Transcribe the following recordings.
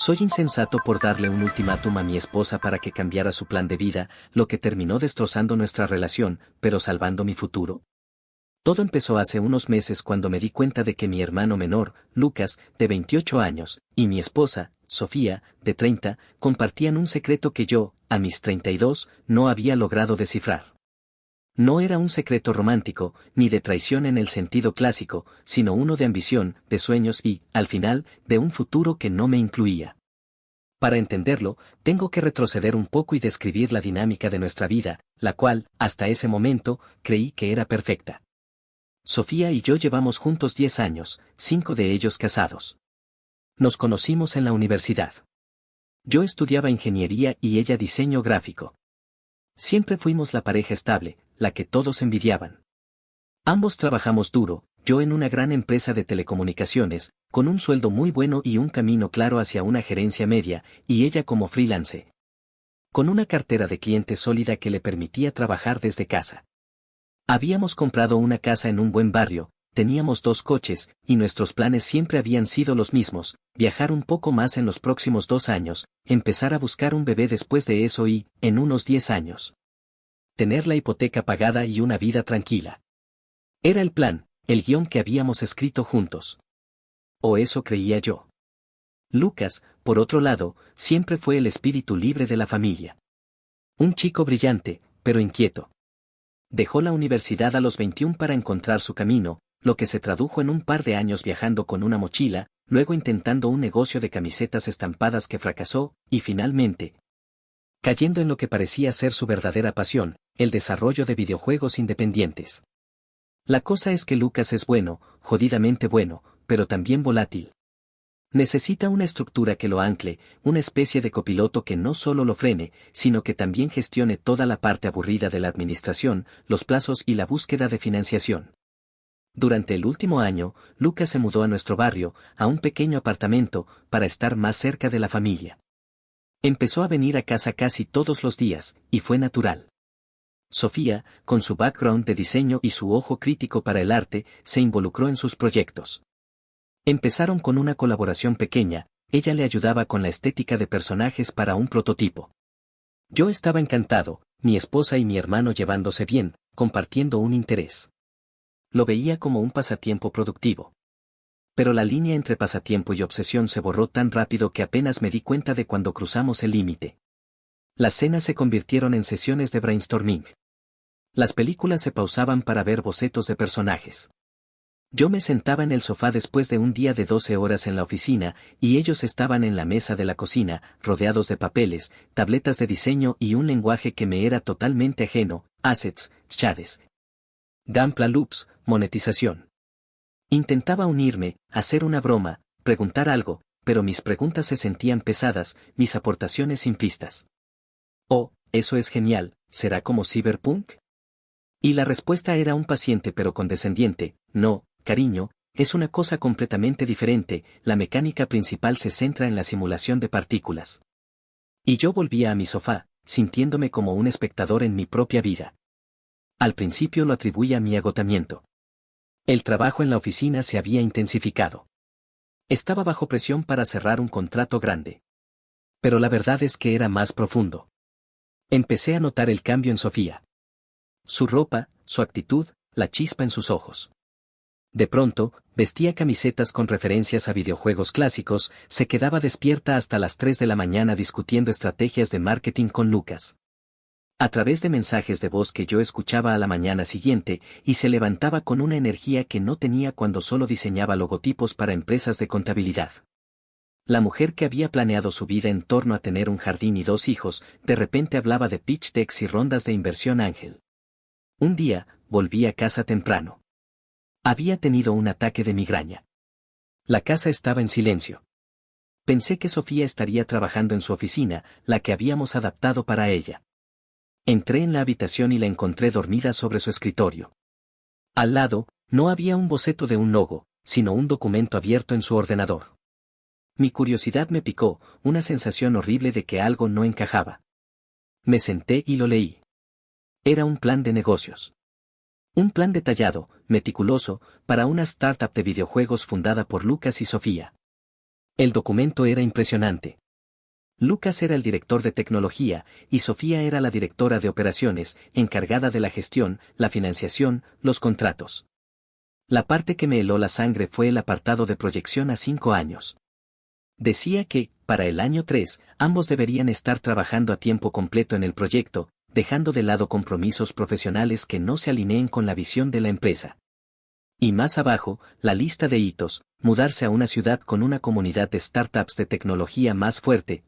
Soy insensato por darle un ultimátum a mi esposa para que cambiara su plan de vida, lo que terminó destrozando nuestra relación, pero salvando mi futuro. Todo empezó hace unos meses cuando me di cuenta de que mi hermano menor, Lucas, de 28 años, y mi esposa, Sofía, de 30, compartían un secreto que yo, a mis 32, no había logrado descifrar. No era un secreto romántico, ni de traición en el sentido clásico, sino uno de ambición, de sueños y, al final, de un futuro que no me incluía. Para entenderlo, tengo que retroceder un poco y describir la dinámica de nuestra vida, la cual, hasta ese momento, creí que era perfecta. Sofía y yo llevamos juntos 10 años, 5 de ellos casados. Nos conocimos en la universidad. Yo estudiaba ingeniería y ella diseño gráfico. Siempre fuimos la pareja estable, la que todos envidiaban. Ambos trabajamos duro, yo en una gran empresa de telecomunicaciones, con un sueldo muy bueno y un camino claro hacia una gerencia media, y ella como freelance. Con una cartera de clientes sólida que le permitía trabajar desde casa. Habíamos comprado una casa en un buen barrio, teníamos 2 coches, y nuestros planes siempre habían sido los mismos: viajar un poco más en los próximos 2 años, empezar a buscar un bebé después de eso y, en unos 10 años, tener la hipoteca pagada y una vida tranquila. Era el plan, el guión que habíamos escrito juntos. O eso creía yo. Lucas, por otro lado, siempre fue el espíritu libre de la familia. Un chico brillante, pero inquieto. Dejó la universidad a los 21 para encontrar su camino, lo que se tradujo en un par de años viajando con una mochila, luego intentando un negocio de camisetas estampadas que fracasó, y finalmente, cayendo en lo que parecía ser su verdadera pasión, el desarrollo de videojuegos independientes. La cosa es que Lucas es bueno, jodidamente bueno, pero también volátil. Necesita una estructura que lo ancle, una especie de copiloto que no solo lo frene, sino que también gestione toda la parte aburrida de la administración, los plazos y la búsqueda de financiación. Durante el último año, Lucas se mudó a nuestro barrio, a un pequeño apartamento, para estar más cerca de la familia. Empezó a venir a casa casi todos los días, y fue natural. Sofía, con su background de diseño y su ojo crítico para el arte, se involucró en sus proyectos. Empezaron con una colaboración pequeña, ella le ayudaba con la estética de personajes para un prototipo. Yo estaba encantado, mi esposa y mi hermano llevándose bien, compartiendo un interés. Lo veía como un pasatiempo productivo. Pero la línea entre pasatiempo y obsesión se borró tan rápido que apenas me di cuenta de cuando cruzamos el límite. Las cenas se convirtieron en sesiones de brainstorming. Las películas se pausaban para ver bocetos de personajes. Yo me sentaba en el sofá después de un día de 12 horas en la oficina, y ellos estaban en la mesa de la cocina, rodeados de papeles, tabletas de diseño y un lenguaje que me era totalmente ajeno: assets, shades, gameplay loops, monetización. Intentaba unirme, hacer una broma, preguntar algo, pero mis preguntas se sentían pesadas, mis aportaciones simplistas. Oh, eso es genial, ¿será como Cyberpunk? Y la respuesta era un paciente pero condescendiente: no, cariño, es una cosa completamente diferente, la mecánica principal se centra en la simulación de partículas. Y yo volvía a mi sofá, sintiéndome como un espectador en mi propia vida. Al principio lo atribuía a mi agotamiento. El trabajo en la oficina se había intensificado. Estaba bajo presión para cerrar un contrato grande. Pero la verdad es que era más profundo. Empecé a notar el cambio en Sofía. Su ropa, su actitud, la chispa en sus ojos. De pronto, vestía camisetas con referencias a videojuegos clásicos, se quedaba despierta hasta las 3 de la mañana discutiendo estrategias de marketing con Lucas. A través de mensajes de voz que yo escuchaba a la mañana siguiente, y se levantaba con una energía que no tenía cuando solo diseñaba logotipos para empresas de contabilidad. La mujer que había planeado su vida en torno a tener un jardín y 2 hijos, de repente hablaba de pitch decks y rondas de inversión ángel. Un día, volví a casa temprano. Había tenido un ataque de migraña. La casa estaba en silencio. Pensé que Sofía estaría trabajando en su oficina, la que habíamos adaptado para ella. Entré en la habitación y la encontré dormida sobre su escritorio. Al lado, no había un boceto de un logo, sino un documento abierto en su ordenador. Mi curiosidad me picó, una sensación horrible de que algo no encajaba. Me senté y lo leí. Era un plan de negocios. Un plan detallado, meticuloso, para una startup de videojuegos fundada por Lucas y Sofía. El documento era impresionante. Lucas era el director de tecnología, y Sofía era la directora de operaciones, encargada de la gestión, la financiación, los contratos. La parte que me heló la sangre fue el apartado de proyección a 5 años. Decía que, para el año 3, ambos deberían estar trabajando a tiempo completo en el proyecto, dejando de lado compromisos profesionales que no se alineen con la visión de la empresa. Y más abajo, la lista de hitos: mudarse a una ciudad con una comunidad de startups de tecnología más fuerte,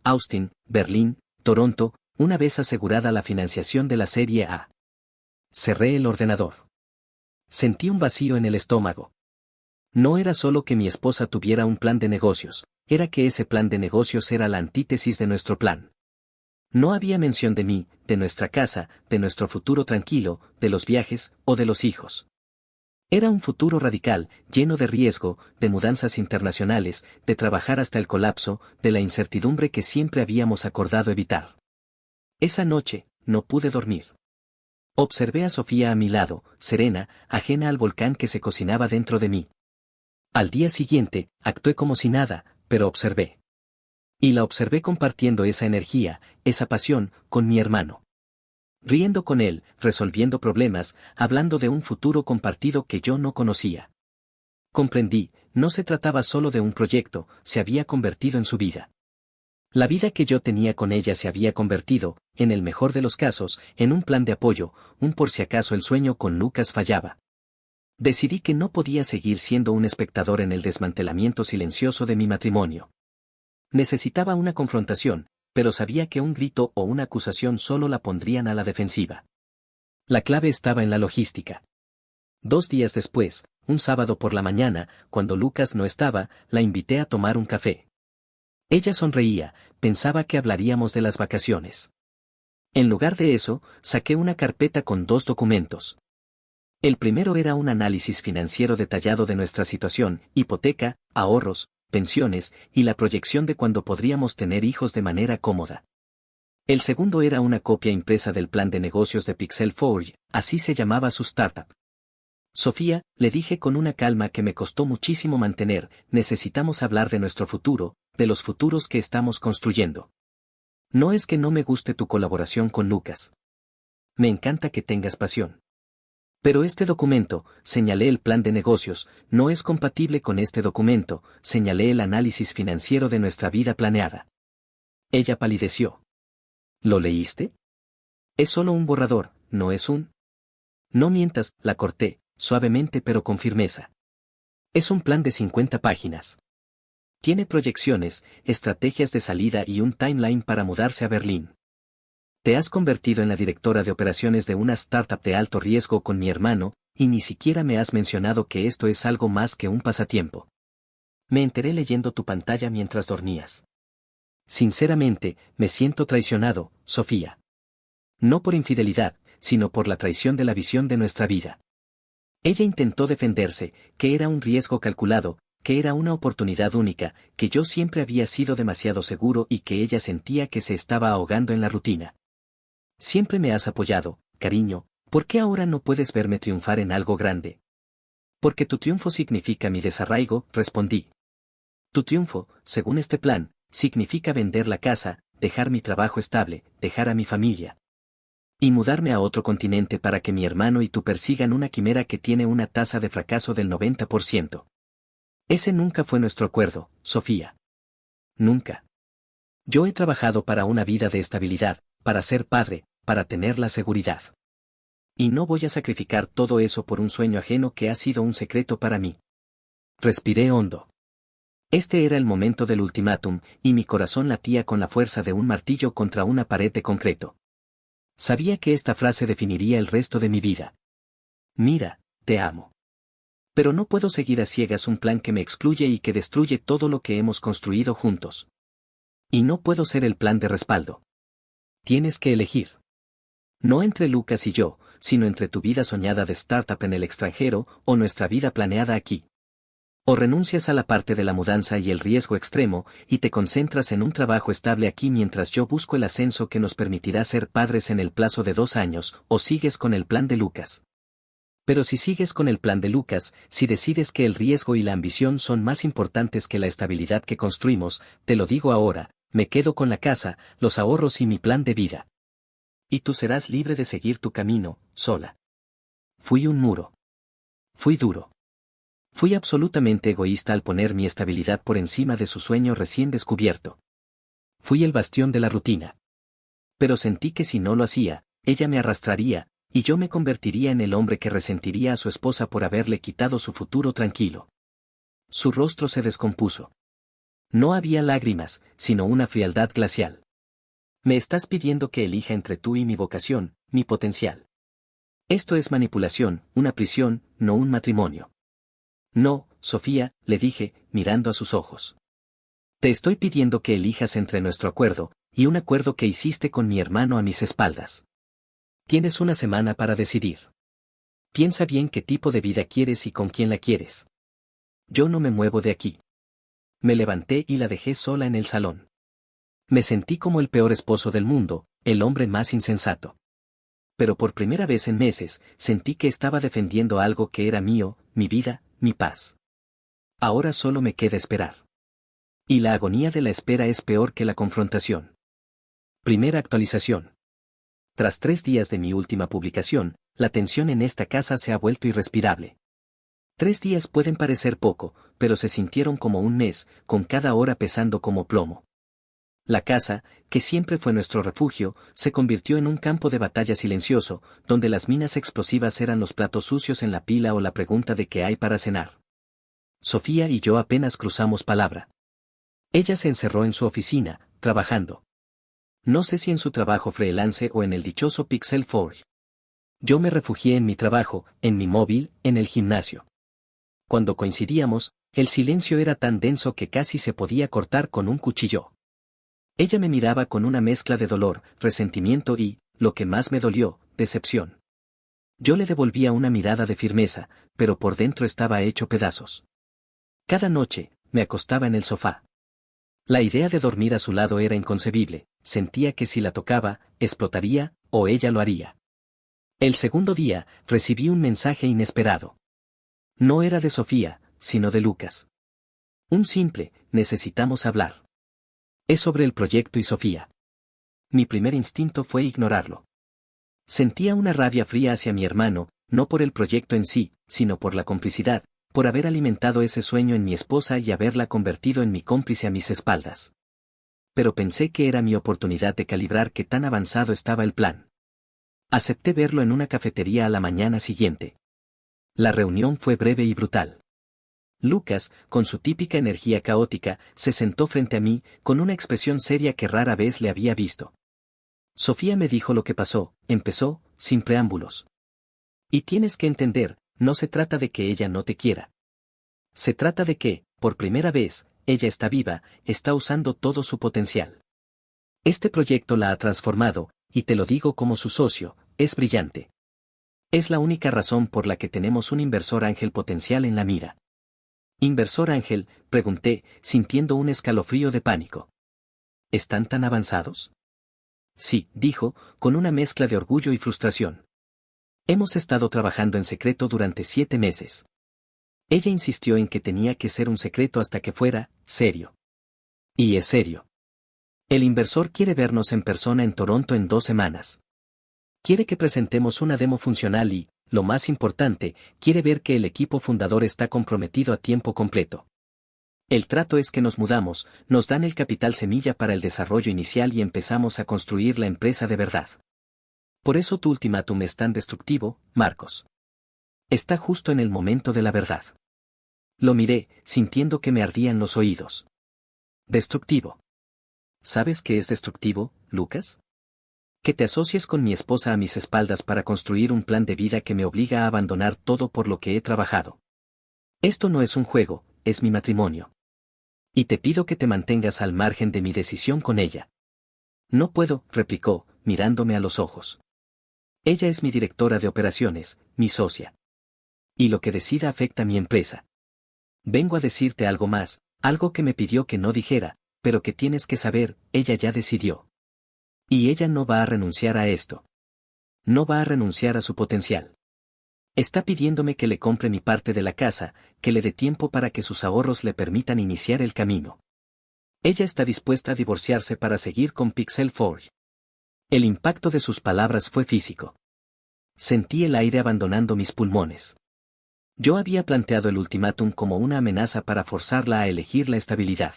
Austin, Berlín, Toronto, una vez asegurada la financiación de la Serie A. Cerré el ordenador. Sentí un vacío en el estómago. No era solo que mi esposa tuviera un plan de negocios, era que ese plan de negocios era la antítesis de nuestro plan. No había mención de mí, de nuestra casa, de nuestro futuro tranquilo, de los viajes, o de los hijos. Era un futuro radical, lleno de riesgo, de mudanzas internacionales, de trabajar hasta el colapso, de la incertidumbre que siempre habíamos acordado evitar. Esa noche, no pude dormir. Observé a Sofía a mi lado, serena, ajena al volcán que se cocinaba dentro de mí. Al día siguiente, actué como si nada, pero observé. Y la observé compartiendo esa energía, esa pasión, con mi hermano. Riendo con él, resolviendo problemas, hablando de un futuro compartido que yo no conocía. Comprendí, no se trataba solo de un proyecto, se había convertido en su vida. La vida que yo tenía con ella se había convertido, en el mejor de los casos, en un plan de apoyo, un por si acaso el sueño con Lucas fallaba. Decidí que no podía seguir siendo un espectador en el desmantelamiento silencioso de mi matrimonio. Necesitaba una confrontación, pero sabía que un grito o una acusación solo la pondrían a la defensiva. La clave estaba en la logística. 2 días después, un sábado por la mañana, cuando Lucas no estaba, la invité a tomar un café. Ella sonreía, pensaba que hablaríamos de las vacaciones. En lugar de eso, saqué una carpeta con 2 documentos. El primero era un análisis financiero detallado de nuestra situación, hipoteca, ahorros, pensiones, y la proyección de cuándo podríamos tener hijos de manera cómoda. El segundo era una copia impresa del plan de negocios de Pixel Forge, así se llamaba su startup. Sofía, le dije con una calma que me costó muchísimo mantener, necesitamos hablar de nuestro futuro, de los futuros que estamos construyendo. No es que no me guste tu colaboración con Lucas. Me encanta que tengas pasión. Pero este documento, señalé el plan de negocios, no es compatible con este documento, señalé el análisis financiero de nuestra vida planeada. Ella palideció. ¿Lo leíste? Es solo un borrador, no es un... No mientas, la corté, suavemente pero con firmeza. Es un plan de 50 páginas. Tiene proyecciones, estrategias de salida y un timeline para mudarse a Berlín. Te has convertido en la directora de operaciones de una startup de alto riesgo con mi hermano, y ni siquiera me has mencionado que esto es algo más que un pasatiempo. Me enteré leyendo tu pantalla mientras dormías. Sinceramente, me siento traicionado, Sofía. No por infidelidad, sino por la traición de la visión de nuestra vida. Ella intentó defenderse, que era un riesgo calculado, que era una oportunidad única, que yo siempre había sido demasiado seguro y que ella sentía que se estaba ahogando en la rutina. Siempre me has apoyado, cariño, ¿por qué ahora no puedes verme triunfar en algo grande? Porque tu triunfo significa mi desarraigo, respondí. Tu triunfo, según este plan, significa vender la casa, dejar mi trabajo estable, dejar a mi familia. Y mudarme a otro continente para que mi hermano y tú persigan una quimera que tiene una tasa de fracaso del 90%. Ese nunca fue nuestro acuerdo, Sofía. Nunca. Yo he trabajado para una vida de estabilidad, para ser padre, para tener la seguridad. Y no voy a sacrificar todo eso por un sueño ajeno que ha sido un secreto para mí. Respiré hondo. Este era el momento del ultimátum, y mi corazón latía con la fuerza de un martillo contra una pared de concreto. Sabía que esta frase definiría el resto de mi vida. Mira, te amo. Pero no puedo seguir a ciegas un plan que me excluye y que destruye todo lo que hemos construido juntos. Y no puedo ser el plan de respaldo. Tienes que elegir. No entre Lucas y yo, sino entre tu vida soñada de startup en el extranjero o nuestra vida planeada aquí. O renuncias a la parte de la mudanza y el riesgo extremo, y te concentras en un trabajo estable aquí mientras yo busco el ascenso que nos permitirá ser padres en el plazo de 2 años, o sigues con el plan de Lucas. Pero si sigues con el plan de Lucas, si decides que el riesgo y la ambición son más importantes que la estabilidad que construimos, te lo digo ahora, me quedo con la casa, los ahorros y mi plan de vida. Y tú serás libre de seguir tu camino, sola. Fui un muro. Fui duro. Fui absolutamente egoísta al poner mi estabilidad por encima de su sueño recién descubierto. Fui el bastión de la rutina. Pero sentí que si no lo hacía, ella me arrastraría, y yo me convertiría en el hombre que resentiría a su esposa por haberle quitado su futuro tranquilo. Su rostro se descompuso. No había lágrimas, sino una frialdad glacial. Me estás pidiendo que elija entre tú y mi vocación, mi potencial. Esto es manipulación, una prisión, no un matrimonio. No, Sofía, le dije, mirando a sus ojos. Te estoy pidiendo que elijas entre nuestro acuerdo, y un acuerdo que hiciste con mi hermano a mis espaldas. Tienes una semana para decidir. Piensa bien qué tipo de vida quieres y con quién la quieres. Yo no me muevo de aquí. Me levanté y la dejé sola en el salón. Me sentí como el peor esposo del mundo, el hombre más insensato. Pero por primera vez en meses, sentí que estaba defendiendo algo que era mío, mi vida, mi paz. Ahora solo me queda esperar. Y la agonía de la espera es peor que la confrontación. Primera actualización. Tras 3 días de mi última publicación, la tensión en esta casa se ha vuelto irrespirable. 3 días pueden parecer poco, pero se sintieron como un mes, con cada hora pesando como plomo. La casa, que siempre fue nuestro refugio, se convirtió en un campo de batalla silencioso, donde las minas explosivas eran los platos sucios en la pila o la pregunta de qué hay para cenar. Sofía y yo apenas cruzamos palabra. Ella se encerró en su oficina, trabajando. No sé si en su trabajo freelance o en el dichoso Pixel Forge. Yo me refugié en mi trabajo, en mi móvil, en el gimnasio. Cuando coincidíamos, el silencio era tan denso que casi se podía cortar con un cuchillo. Ella me miraba con una mezcla de dolor, resentimiento y, lo que más me dolió, decepción. Yo le devolvía una mirada de firmeza, pero por dentro estaba hecho pedazos. Cada noche, me acostaba en el sofá. La idea de dormir a su lado era inconcebible, sentía que si la tocaba, explotaría, o ella lo haría. El segundo día, recibí un mensaje inesperado. No era de Sofía, sino de Lucas. Un simple, necesitamos hablar. Es sobre el proyecto y Sofía. Mi primer instinto fue ignorarlo. Sentía una rabia fría hacia mi hermano, no por el proyecto en sí, sino por la complicidad, por haber alimentado ese sueño en mi esposa y haberla convertido en mi cómplice a mis espaldas. Pero pensé que era mi oportunidad de calibrar qué tan avanzado estaba el plan. Acepté verlo en una cafetería a la mañana siguiente. La reunión fue breve y brutal. Lucas, con su típica energía caótica, se sentó frente a mí, con una expresión seria que rara vez le había visto. Sofía me dijo lo que pasó, empezó, sin preámbulos. Y tienes que entender, no se trata de que ella no te quiera. Se trata de que, por primera vez, ella está viva, está usando todo su potencial. Este proyecto la ha transformado, y te lo digo como su socio, es brillante. Es la única razón por la que tenemos un inversor ángel potencial en la mira. Inversor ángel, pregunté, sintiendo un escalofrío de pánico. ¿Están tan avanzados? Sí, dijo, con una mezcla de orgullo y frustración. Hemos estado trabajando en secreto durante 7 meses. Ella insistió en que tenía que ser un secreto hasta que fuera serio. Y es serio. El inversor quiere vernos en persona en Toronto en 2 semanas. Quiere que presentemos una demo funcional y, lo más importante, quiere ver que el equipo fundador está comprometido a tiempo completo. El trato es que nos mudamos, nos dan el capital semilla para el desarrollo inicial y empezamos a construir la empresa de verdad. Por eso tu ultimátum es tan destructivo, Marcos. Está justo en el momento de la verdad. Lo miré, sintiendo que me ardían los oídos. Destructivo. ¿Sabes qué es destructivo, Lucas? Que te asocies con mi esposa a mis espaldas para construir un plan de vida que me obliga a abandonar todo por lo que he trabajado. Esto no es un juego, es mi matrimonio. Y te pido que te mantengas al margen de mi decisión con ella. No puedo, replicó, mirándome a los ojos. Ella es mi directora de operaciones, mi socia. Y lo que decida afecta a mi empresa. Vengo a decirte algo más, algo que me pidió que no dijera, pero que tienes que saber, ella ya decidió. Y ella no va a renunciar a esto. No va a renunciar a su potencial. Está pidiéndome que le compre mi parte de la casa, que le dé tiempo para que sus ahorros le permitan iniciar el camino. Ella está dispuesta a divorciarse para seguir con Pixel Forge. El impacto de sus palabras fue físico. Sentí el aire abandonando mis pulmones. Yo había planteado el ultimátum como una amenaza para forzarla a elegir la estabilidad.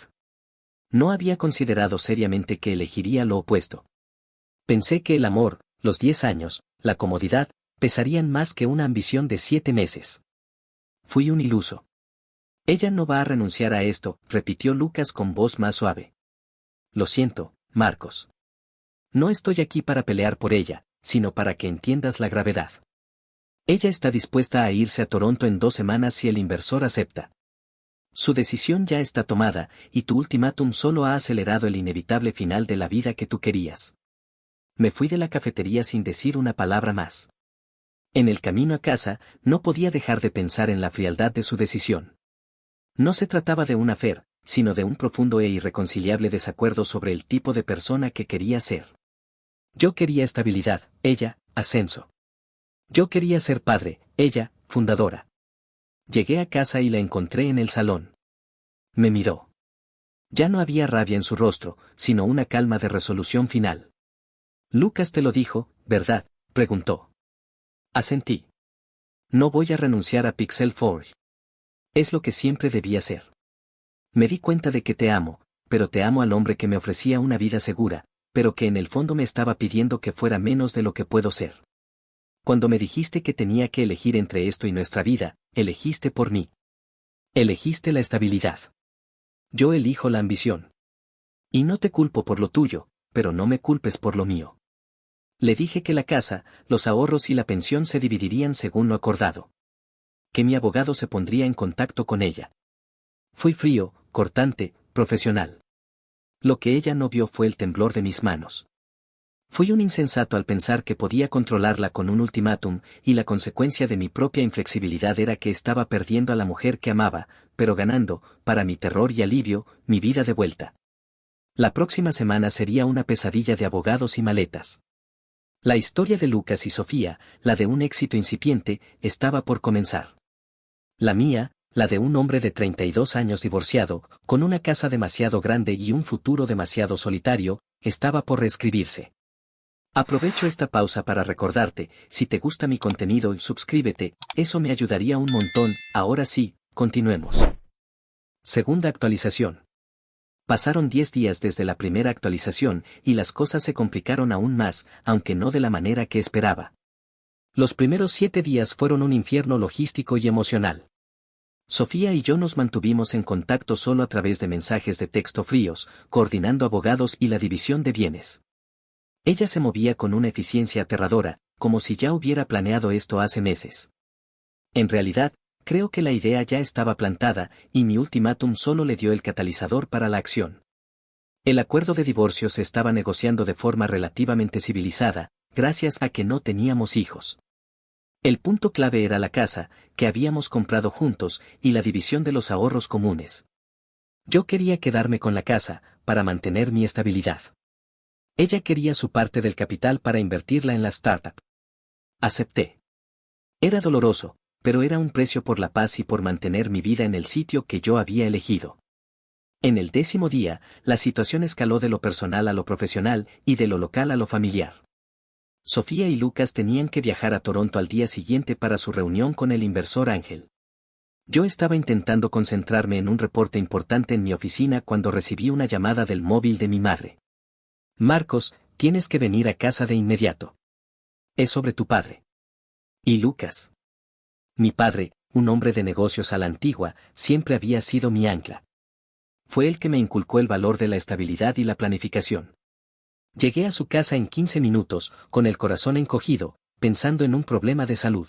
No había considerado seriamente que elegiría lo opuesto. Pensé que el amor, los 10 años, la comodidad, pesarían más que una ambición de 7 meses. Fui un iluso. Ella no va a renunciar a esto, repitió Lucas con voz más suave. Lo siento, Marcos. No estoy aquí para pelear por ella, sino para que entiendas la gravedad. Ella está dispuesta a irse a Toronto en 2 semanas si el inversor acepta. Su decisión ya está tomada, y tu ultimátum solo ha acelerado el inevitable final de la vida que tú querías. Me fui de la cafetería sin decir una palabra más. En el camino a casa, no podía dejar de pensar en la frialdad de su decisión. No se trataba de un affair, sino de un profundo e irreconciliable desacuerdo sobre el tipo de persona que quería ser. Yo quería estabilidad, ella, ascenso. Yo quería ser padre, ella, fundadora. Llegué a casa y la encontré en el salón. Me miró. Ya no había rabia en su rostro, sino una calma de resolución final. Lucas te lo dijo, ¿verdad?, preguntó. Asentí. No voy a renunciar a Pixel Forge. Es lo que siempre debía ser. Me di cuenta de que te amo, pero te amo al hombre que me ofrecía una vida segura, pero que en el fondo me estaba pidiendo que fuera menos de lo que puedo ser. Cuando me dijiste que tenía que elegir entre esto y nuestra vida, elegiste por mí. Elegiste la estabilidad. Yo elijo la ambición. Y no te culpo por lo tuyo, pero no me culpes por lo mío. Le dije que la casa, los ahorros y la pensión se dividirían según lo acordado. Que mi abogado se pondría en contacto con ella. Fui frío, cortante, profesional. Lo que ella no vio fue el temblor de mis manos. Fui un insensato al pensar que podía controlarla con un ultimátum, y la consecuencia de mi propia inflexibilidad era que estaba perdiendo a la mujer que amaba, pero ganando, para mi terror y alivio, mi vida de vuelta. La próxima semana sería una pesadilla de abogados y maletas. La historia de Lucas y Sofía, la de un éxito incipiente, estaba por comenzar. La mía, la de un hombre de 32 años divorciado, con una casa demasiado grande y un futuro demasiado solitario, estaba por reescribirse. Aprovecho esta pausa para recordarte, si te gusta mi contenido y suscríbete, eso me ayudaría un montón. Ahora sí, continuemos. Segunda actualización. Pasaron 10 días desde la primera actualización, y las cosas se complicaron aún más, aunque no de la manera que esperaba. Los primeros 7 días fueron un infierno logístico y emocional. Sofía y yo nos mantuvimos en contacto solo a través de mensajes de texto fríos, coordinando abogados y la división de bienes. Ella se movía con una eficiencia aterradora, como si ya hubiera planeado esto hace meses. En realidad, creo que la idea ya estaba plantada, y mi ultimátum solo le dio el catalizador para la acción. El acuerdo de divorcio se estaba negociando de forma relativamente civilizada, gracias a que no teníamos hijos. El punto clave era la casa, que habíamos comprado juntos, y la división de los ahorros comunes. Yo quería quedarme con la casa, para mantener mi estabilidad. Ella quería su parte del capital para invertirla en la startup. Acepté. Era doloroso, pero era un precio por la paz y por mantener mi vida en el sitio que yo había elegido. En el 10º día, la situación escaló de lo personal a lo profesional y de lo local a lo familiar. Sofía y Lucas tenían que viajar a Toronto al día siguiente para su reunión con el inversor Ángel. Yo estaba intentando concentrarme en un reporte importante en mi oficina cuando recibí una llamada del móvil de mi madre. Marcos, tienes que venir a casa de inmediato. Es sobre tu padre. ¿Y Lucas? Mi padre, un hombre de negocios a la antigua, siempre había sido mi ancla. Fue el que me inculcó el valor de la estabilidad y la planificación. Llegué a su casa en 15 minutos, con el corazón encogido, pensando en un problema de salud.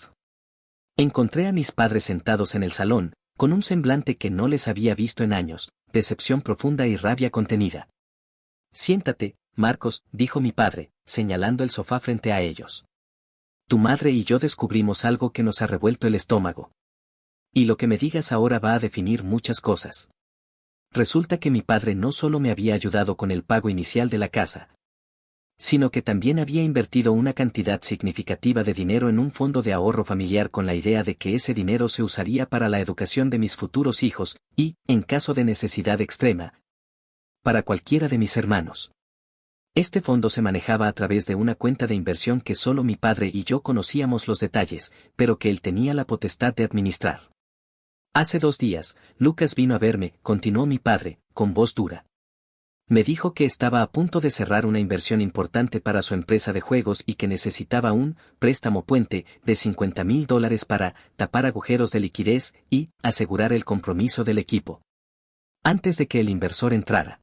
Encontré a mis padres sentados en el salón, con un semblante que no les había visto en años, decepción profunda y rabia contenida. Siéntate, Marcos, dijo mi padre, señalando el sofá frente a ellos. Tu madre y yo descubrimos algo que nos ha revuelto el estómago. Y lo que me digas ahora va a definir muchas cosas. Resulta que mi padre no solo me había ayudado con el pago inicial de la casa, sino que también había invertido una cantidad significativa de dinero en un fondo de ahorro familiar con la idea de que ese dinero se usaría para la educación de mis futuros hijos y, en caso de necesidad extrema, para cualquiera de mis hermanos. Este fondo se manejaba a través de una cuenta de inversión que solo mi padre y yo conocíamos los detalles, pero que él tenía la potestad de administrar. Hace 2 días, Lucas vino a verme, continuó mi padre, con voz dura. Me dijo que estaba a punto de cerrar una inversión importante para su empresa de juegos y que necesitaba un préstamo puente de $50,000 para tapar agujeros de liquidez y asegurar el compromiso del equipo. Antes de que el inversor entrara.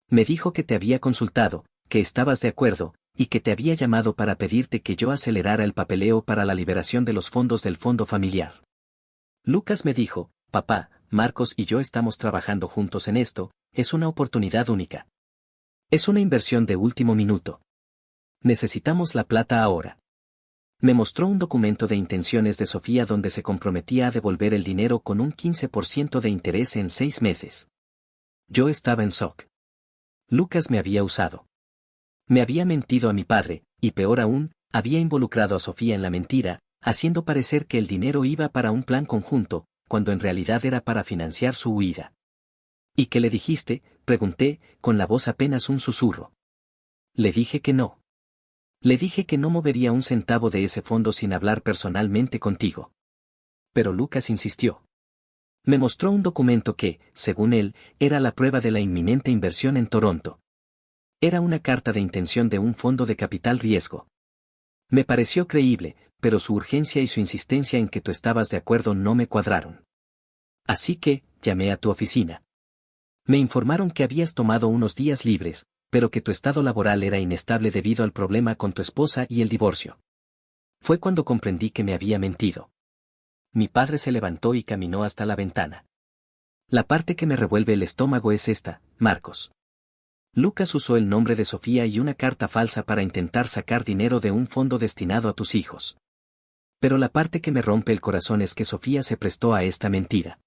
Me dijo que te había consultado, que estabas de acuerdo, y que te había llamado para pedirte que yo acelerara el papeleo para la liberación de los fondos del fondo familiar. Lucas me dijo, papá, Marcos y yo estamos trabajando juntos en esto, es una oportunidad única. Es una inversión de último minuto. Necesitamos la plata ahora. Me mostró un documento de intenciones de Sofía donde se comprometía a devolver el dinero con un 15% de interés en 6 meses. Yo estaba en shock. Lucas me había usado. Me había mentido a mi padre, y peor aún, había involucrado a Sofía en la mentira, haciendo parecer que el dinero iba para un plan conjunto, cuando en realidad era para financiar su huida. ¿Y qué le dijiste?, pregunté, con la voz apenas un susurro. Le dije que no. Le dije que no movería un centavo de ese fondo sin hablar personalmente contigo. Pero Lucas insistió. Me mostró un documento que, según él, era la prueba de la inminente inversión en Toronto. Era una carta de intención de un fondo de capital riesgo. Me pareció creíble, pero su urgencia y su insistencia en que tú estabas de acuerdo no me cuadraron. Así que, llamé a tu oficina. Me informaron que habías tomado unos días libres, pero que tu estado laboral era inestable debido al problema con tu esposa y el divorcio. Fue cuando comprendí que me había mentido. Mi padre se levantó y caminó hasta la ventana. La parte que me revuelve el estómago es esta, Marcos. Lucas usó el nombre de Sofía y una carta falsa para intentar sacar dinero de un fondo destinado a tus hijos. Pero la parte que me rompe el corazón es que Sofía se prestó a esta mentira.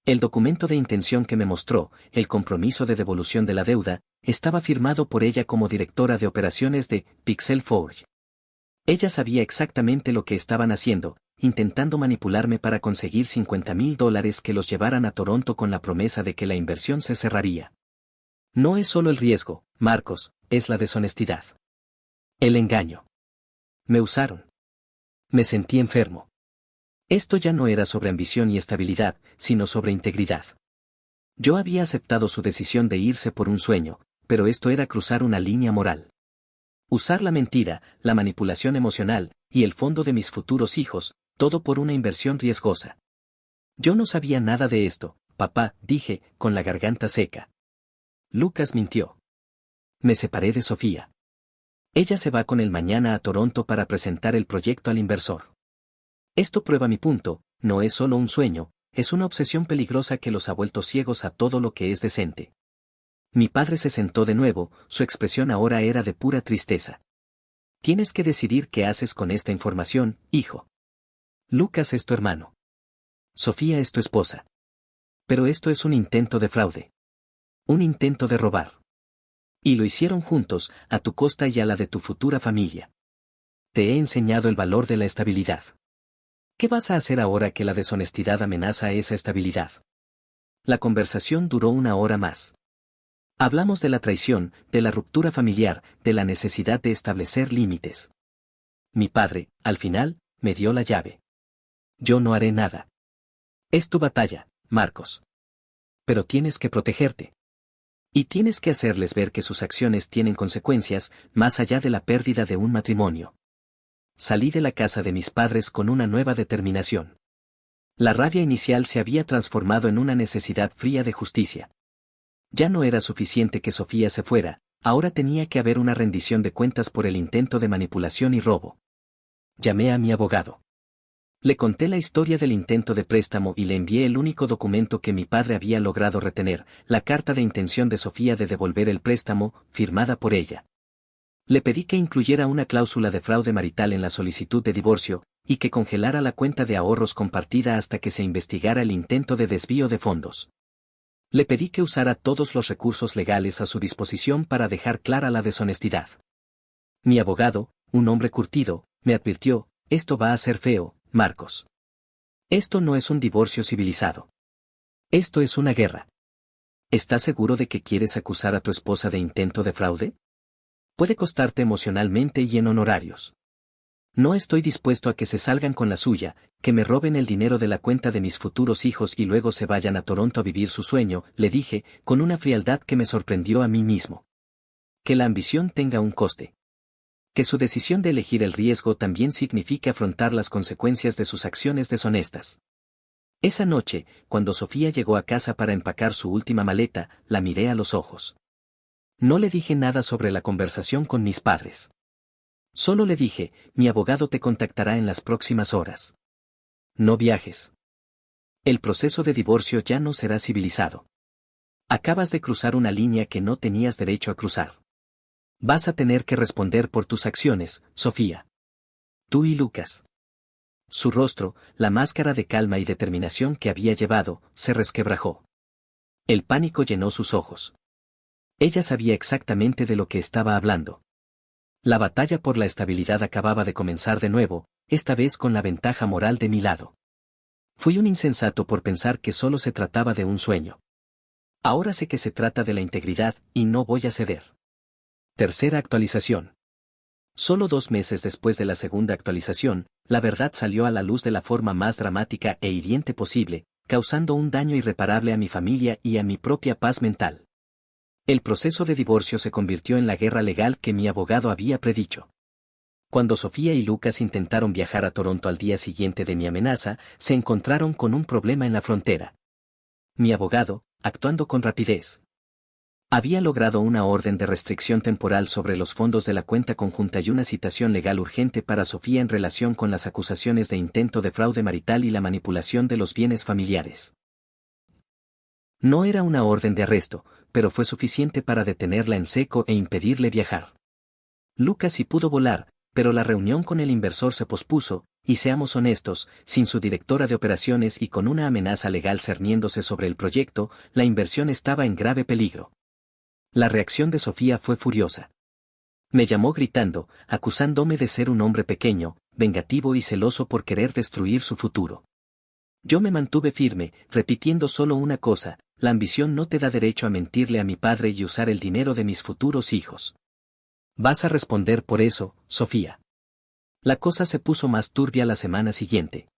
El documento de intención que me mostró, el compromiso de devolución de la deuda, estaba firmado por ella como directora de operaciones de Pixel Forge. Ella sabía exactamente lo que estaban haciendo, intentando manipularme para conseguir $50,000 que los llevaran a Toronto con la promesa de que la inversión se cerraría. No es solo el riesgo, Marcos, es la deshonestidad. El engaño. Me usaron. Me sentí enfermo. Esto ya no era sobre ambición y estabilidad, sino sobre integridad. Yo había aceptado su decisión de irse por un sueño, pero esto era cruzar una línea moral. Usar la mentira, la manipulación emocional, y el fondo de mis futuros hijos, todo por una inversión riesgosa. Yo no sabía nada de esto, papá, dije, con la garganta seca. Lucas mintió. Me separé de Sofía. Ella se va con él mañana a Toronto para presentar el proyecto al inversor. Esto prueba mi punto, no es solo un sueño, es una obsesión peligrosa que los ha vuelto ciegos a todo lo que es decente. Mi padre se sentó de nuevo, su expresión ahora era de pura tristeza. Tienes que decidir qué haces con esta información, hijo. Lucas es tu hermano. Sofía es tu esposa. Pero esto es un intento de fraude. Un intento de robar. Y lo hicieron juntos, a tu costa y a la de tu futura familia. Te he enseñado el valor de la estabilidad. ¿Qué vas a hacer ahora que la deshonestidad amenaza esa estabilidad? La conversación duró 1 hora más. Hablamos de la traición, de la ruptura familiar, de la necesidad de establecer límites. Mi padre, al final, me dio la llave. Yo no haré nada. Es tu batalla, Marcos. Pero tienes que protegerte. Y tienes que hacerles ver que sus acciones tienen consecuencias, más allá de la pérdida de un matrimonio. Salí de la casa de mis padres con una nueva determinación. La rabia inicial se había transformado en una necesidad fría de justicia. Ya no era suficiente que Sofía se fuera, ahora tenía que haber una rendición de cuentas por el intento de manipulación y robo. Llamé a mi abogado. Le conté la historia del intento de préstamo y le envié el único documento que mi padre había logrado retener, la carta de intención de Sofía de devolver el préstamo, firmada por ella. Le pedí que incluyera una cláusula de fraude marital en la solicitud de divorcio, y que congelara la cuenta de ahorros compartida hasta que se investigara el intento de desvío de fondos. Le pedí que usara todos los recursos legales a su disposición para dejar clara la deshonestidad. Mi abogado, un hombre curtido, me advirtió, esto va a ser feo, Marcos. Esto no es un divorcio civilizado. Esto es una guerra. ¿Estás seguro de que quieres acusar a tu esposa de intento de fraude? Puede costarte emocionalmente y en honorarios. No estoy dispuesto a que se salgan con la suya, que me roben el dinero de la cuenta de mis futuros hijos y luego se vayan a Toronto a vivir su sueño, le dije, con una frialdad que me sorprendió a mí mismo. Que la ambición tenga un coste. Que su decisión de elegir el riesgo también significa afrontar las consecuencias de sus acciones deshonestas. Esa noche, cuando Sofía llegó a casa para empacar su última maleta, la miré a los ojos. No le dije nada sobre la conversación con mis padres. Solo le dije, mi abogado te contactará en las próximas horas. No viajes. El proceso de divorcio ya no será civilizado. Acabas de cruzar una línea que no tenías derecho a cruzar. Vas a tener que responder por tus acciones, Sofía. Tú y Lucas. Su rostro, la máscara de calma y determinación que había llevado, se resquebrajó. El pánico llenó sus ojos. Ella sabía exactamente de lo que estaba hablando. La batalla por la estabilidad acababa de comenzar de nuevo, esta vez con la ventaja moral de mi lado. Fui un insensato por pensar que solo se trataba de un sueño. Ahora sé que se trata de la integridad, y no voy a ceder. Tercera actualización. Solo 2 meses después de la segunda actualización, la verdad salió a la luz de la forma más dramática e hiriente posible, causando un daño irreparable a mi familia y a mi propia paz mental. El proceso de divorcio se convirtió en la guerra legal que mi abogado había predicho. Cuando Sofía y Lucas intentaron viajar a Toronto al día siguiente de mi amenaza, se encontraron con un problema en la frontera. Mi abogado, actuando con rapidez, había logrado una orden de restricción temporal sobre los fondos de la cuenta conjunta y una citación legal urgente para Sofía en relación con las acusaciones de intento de fraude marital y la manipulación de los bienes familiares. No era una orden de arresto, pero fue suficiente para detenerla en seco e impedirle viajar. Lucas sí pudo volar, pero la reunión con el inversor se pospuso, y seamos honestos, sin su directora de operaciones y con una amenaza legal cerniéndose sobre el proyecto, la inversión estaba en grave peligro. La reacción de Sofía fue furiosa. Me llamó gritando, acusándome de ser un hombre pequeño, vengativo y celoso por querer destruir su futuro. Yo me mantuve firme, repitiendo solo una cosa, la ambición no te da derecho a mentirle a mi padre y usar el dinero de mis futuros hijos. Vas a responder por eso, Sofía. La cosa se puso más turbia la semana siguiente.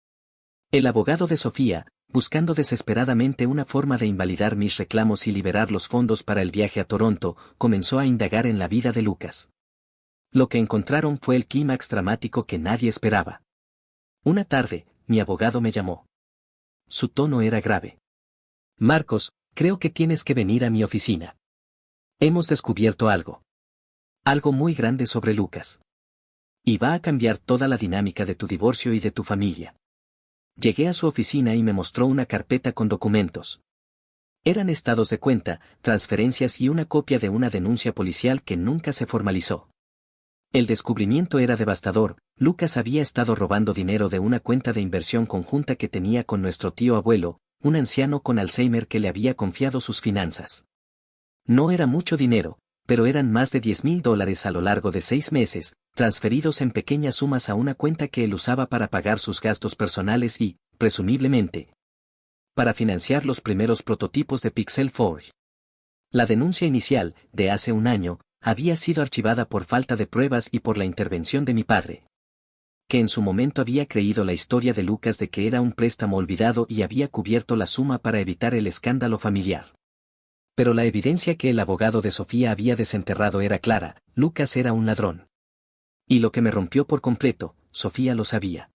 El abogado de Sofía, buscando desesperadamente una forma de invalidar mis reclamos y liberar los fondos para el viaje a Toronto, comenzó a indagar en la vida de Lucas. Lo que encontraron fue el clímax dramático que nadie esperaba. Una tarde, mi abogado me llamó. Su tono era grave. Marcos, creo que tienes que venir a mi oficina. Hemos descubierto algo. Algo muy grande sobre Lucas. Y va a cambiar toda la dinámica de tu divorcio y de tu familia. Llegué a su oficina y me mostró una carpeta con documentos. Eran estados de cuenta, transferencias y una copia de una denuncia policial que nunca se formalizó. El descubrimiento era devastador. Lucas había estado robando dinero de una cuenta de inversión conjunta que tenía con nuestro tío abuelo, un anciano con Alzheimer que le había confiado sus finanzas. No era mucho dinero, pero eran más de $10,000 a lo largo de 6 meses, transferidos en pequeñas sumas a una cuenta que él usaba para pagar sus gastos personales y, presumiblemente, para financiar los primeros prototipos de Pixel Forge. La denuncia inicial, de hace un año, había sido archivada por falta de pruebas y por la intervención de mi padre, que en su momento había creído la historia de Lucas de que era un préstamo olvidado y había cubierto la suma para evitar el escándalo familiar. Pero la evidencia que el abogado de Sofía había desenterrado era clara, Lucas era un ladrón. Y lo que me rompió por completo, Sofía lo sabía.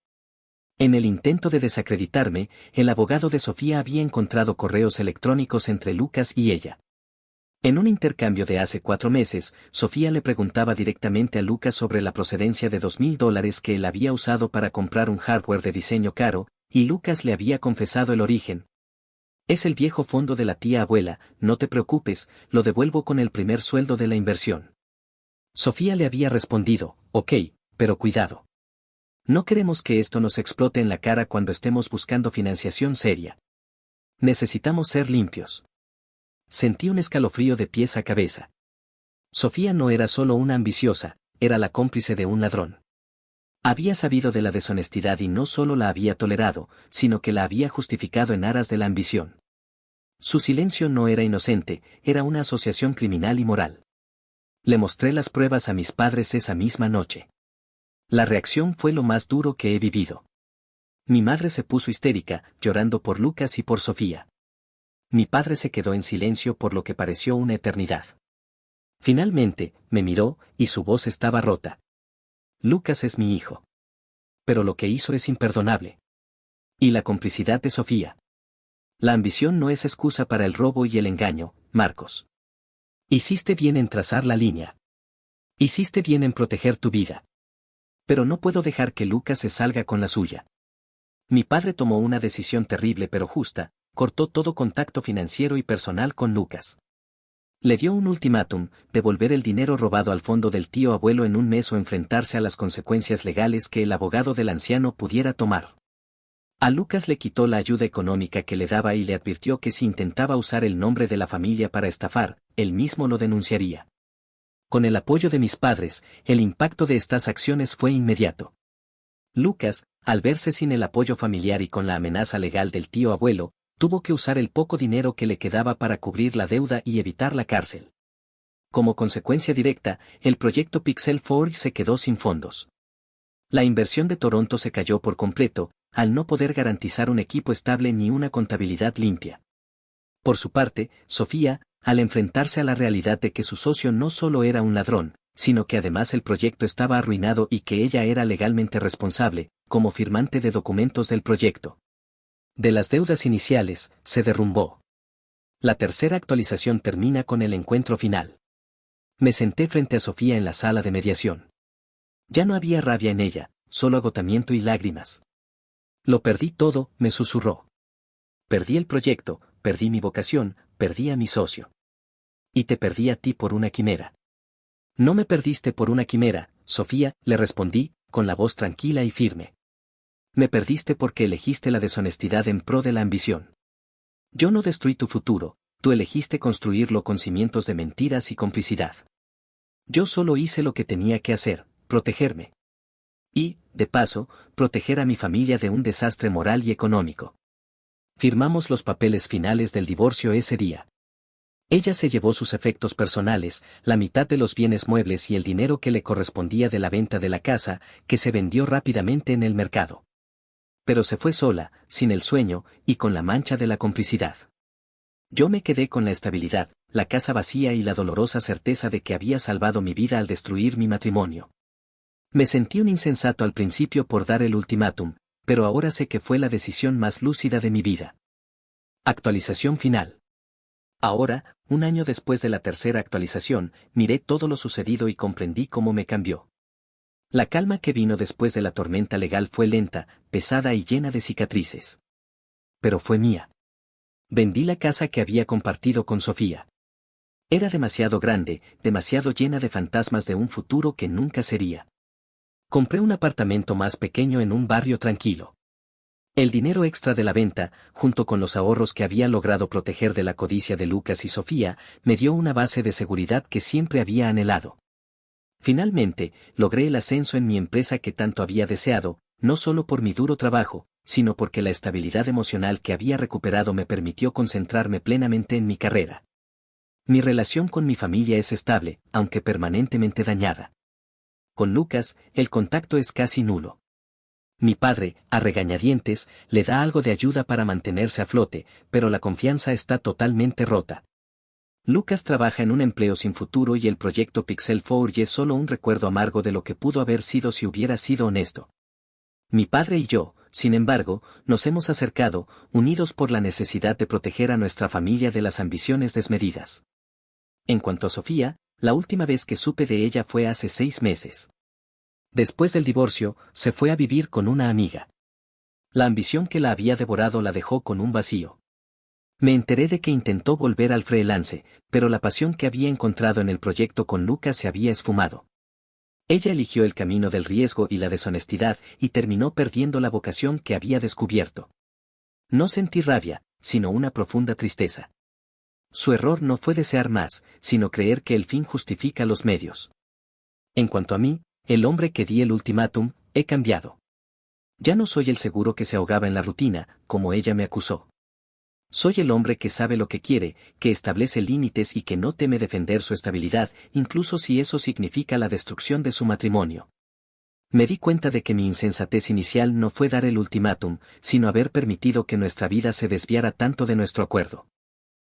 En el intento de desacreditarme, el abogado de Sofía había encontrado correos electrónicos entre Lucas y ella. En un intercambio de hace 4 meses, Sofía le preguntaba directamente a Lucas sobre la procedencia de $2,000 que él había usado para comprar un hardware de diseño caro, y Lucas le había confesado el origen. Es el viejo fondo de la tía abuela, no te preocupes, lo devuelvo con el primer sueldo de la inversión. Sofía le había respondido, ok, pero cuidado. No queremos que esto nos explote en la cara cuando estemos buscando financiación seria. Necesitamos ser limpios. Sentí un escalofrío de pies a cabeza. Sofía no era solo una ambiciosa, era la cómplice de un ladrón. Había sabido de la deshonestidad y no solo la había tolerado, sino que la había justificado en aras de la ambición. Su silencio no era inocente, era una asociación criminal y moral. Le mostré las pruebas a mis padres esa misma noche. La reacción fue lo más duro que he vivido. Mi madre se puso histérica, llorando por Lucas y por Sofía. Mi padre se quedó en silencio por lo que pareció una eternidad. Finalmente, me miró, y su voz estaba rota. Lucas es mi hijo. Pero lo que hizo es imperdonable. Y la complicidad de Sofía. La ambición no es excusa para el robo y el engaño, Marcos. Hiciste bien en trazar la línea. Hiciste bien en proteger tu vida. Pero no puedo dejar que Lucas se salga con la suya. Mi padre tomó una decisión terrible pero justa, cortó todo contacto financiero y personal con Lucas. Le dio un ultimátum, devolver el dinero robado al fondo del tío abuelo en un mes o enfrentarse a las consecuencias legales que el abogado del anciano pudiera tomar. A Lucas le quitó la ayuda económica que le daba y le advirtió que si intentaba usar el nombre de la familia para estafar, él mismo lo denunciaría. Con el apoyo de mis padres, el impacto de estas acciones fue inmediato. Lucas, al verse sin el apoyo familiar y con la amenaza legal del tío abuelo, tuvo que usar el poco dinero que le quedaba para cubrir la deuda y evitar la cárcel. Como consecuencia directa, el proyecto Pixel Forge se quedó sin fondos. La inversión de Toronto se cayó por completo, al no poder garantizar un equipo estable ni una contabilidad limpia. Por su parte, Sofía, al enfrentarse a la realidad de que su socio no solo era un ladrón, sino que además el proyecto estaba arruinado y que ella era legalmente responsable, como firmante de documentos del proyecto. De las deudas iniciales, se derrumbó. La tercera actualización termina con el encuentro final. Me senté frente a Sofía en la sala de mediación. Ya no había rabia en ella, solo agotamiento y lágrimas. Lo perdí todo, me susurró. Perdí el proyecto, perdí mi vocación, perdí a mi socio. Y te perdí a ti por una quimera. No me perdiste por una quimera, Sofía, le respondí, con la voz tranquila y firme. Me perdiste porque elegiste la deshonestidad en pro de la ambición. Yo no destruí tu futuro, tú elegiste construirlo con cimientos de mentiras y complicidad. Yo solo hice lo que tenía que hacer, protegerme. Y, de paso, proteger a mi familia de un desastre moral y económico. Firmamos los papeles finales del divorcio ese día. Ella se llevó sus efectos personales, la mitad de los bienes muebles y el dinero que le correspondía de la venta de la casa, que se vendió rápidamente en el mercado. Pero se fue sola, sin el sueño, y con la mancha de la complicidad. Yo me quedé con la estabilidad, la casa vacía y la dolorosa certeza de que había salvado mi vida al destruir mi matrimonio. Me sentí un insensato al principio por dar el ultimátum, pero ahora sé que fue la decisión más lúcida de mi vida. Actualización final. Ahora, un año después de la tercera actualización, miré todo lo sucedido y comprendí cómo me cambió. La calma que vino después de la tormenta legal fue lenta, pesada y llena de cicatrices. Pero fue mía. Vendí la casa que había compartido con Sofía. Era demasiado grande, demasiado llena de fantasmas de un futuro que nunca sería. Compré un apartamento más pequeño en un barrio tranquilo. El dinero extra de la venta, junto con los ahorros que había logrado proteger de la codicia de Lucas y Sofía, me dio una base de seguridad que siempre había anhelado. Finalmente, logré el ascenso en mi empresa que tanto había deseado, no solo por mi duro trabajo, sino porque la estabilidad emocional que había recuperado me permitió concentrarme plenamente en mi carrera. Mi relación con mi familia es estable, aunque permanentemente dañada. Con Lucas, el contacto es casi nulo. Mi padre, a regañadientes, le da algo de ayuda para mantenerse a flote, pero la confianza está totalmente rota. Lucas trabaja en un empleo sin futuro y el proyecto Pixel Forge es solo un recuerdo amargo de lo que pudo haber sido si hubiera sido honesto. Mi padre y yo, sin embargo, nos hemos acercado, unidos por la necesidad de proteger a nuestra familia de las ambiciones desmedidas. En cuanto a Sofía, la última vez que supe de ella fue hace 6 meses. Después del divorcio, se fue a vivir con una amiga. La ambición que la había devorado la dejó con un vacío. Me enteré de que intentó volver al freelance, pero la pasión que había encontrado en el proyecto con Lucas se había esfumado. Ella eligió el camino del riesgo y la deshonestidad y terminó perdiendo la vocación que había descubierto. No sentí rabia, sino una profunda tristeza. Su error no fue desear más, sino creer que el fin justifica los medios. En cuanto a mí, el hombre que di el ultimátum, he cambiado. Ya no soy el seguro que se ahogaba en la rutina, como ella me acusó. Soy el hombre que sabe lo que quiere, que establece límites y que no teme defender su estabilidad, incluso si eso significa la destrucción de su matrimonio. Me di cuenta de que mi insensatez inicial no fue dar el ultimátum, sino haber permitido que nuestra vida se desviara tanto de nuestro acuerdo.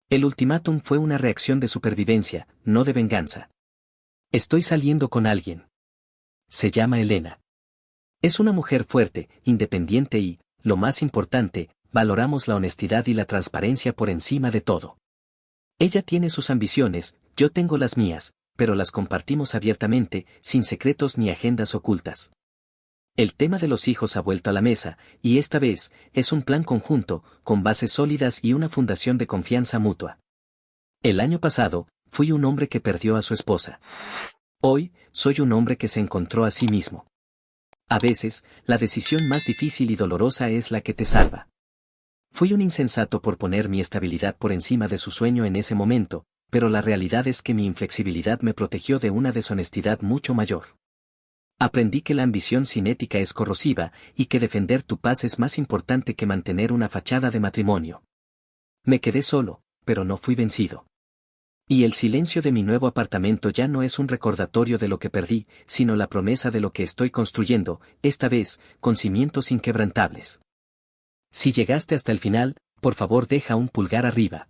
El ultimátum fue una reacción de supervivencia, no de venganza. Estoy saliendo con alguien. Se llama Elena. Es una mujer fuerte, independiente y, lo más importante, valoramos la honestidad y la transparencia por encima de todo. Ella tiene sus ambiciones, yo tengo las mías, pero las compartimos abiertamente, sin secretos ni agendas ocultas. El tema de los hijos ha vuelto a la mesa, y esta vez, es un plan conjunto, con bases sólidas y una fundación de confianza mutua. El año pasado, fui un hombre que perdió a su esposa. Hoy, soy un hombre que se encontró a sí mismo. A veces, la decisión más difícil y dolorosa es la que te salva. Fui un insensato por poner mi estabilidad por encima de su sueño en ese momento, pero la realidad es que mi inflexibilidad me protegió de una deshonestidad mucho mayor. Aprendí que la ambición sin ética es corrosiva, y que defender tu paz es más importante que mantener una fachada de matrimonio. Me quedé solo, pero no fui vencido. Y el silencio de mi nuevo apartamento ya no es un recordatorio de lo que perdí, sino la promesa de lo que estoy construyendo, esta vez, con cimientos inquebrantables. Si llegaste hasta el final, por favor deja un pulgar arriba.